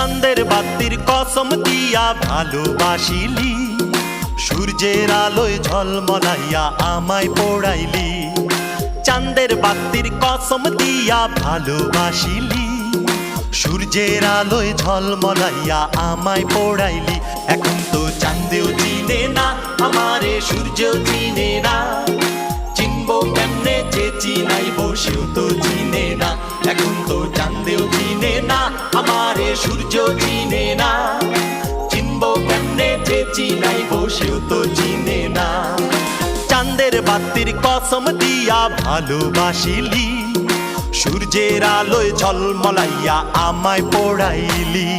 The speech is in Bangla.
চাঁদের বাতির কসম দিয়া ভালোবাসিলি, সূর্যের আলোয় ঝলমলাইয়া আমায় পোড়াইলি। চাঁদের বাতির কসম দিয়া ভালোবাসিলি, সূর্যের আলোয় ঝলমলাইয়া আমায় পোড়াইলি। এখন তো চাঁদেও চিনে না আমারে, সূর্যও চিনে না, চিনবো কেমনে যে চিনাইবো সেও তো চিনে না। এখন তো চাঁদেও চিনে না আমারে, সূর্যও চিনে না, চিনবো কেমনে যে চিনাইবো সেও তো চিনে না। চাঁদের বাতির কসম দিয়া ভালোবাসিলি, সূর্যের আলোয় ঝলমলাইয়া আমায় পোড়াইলি।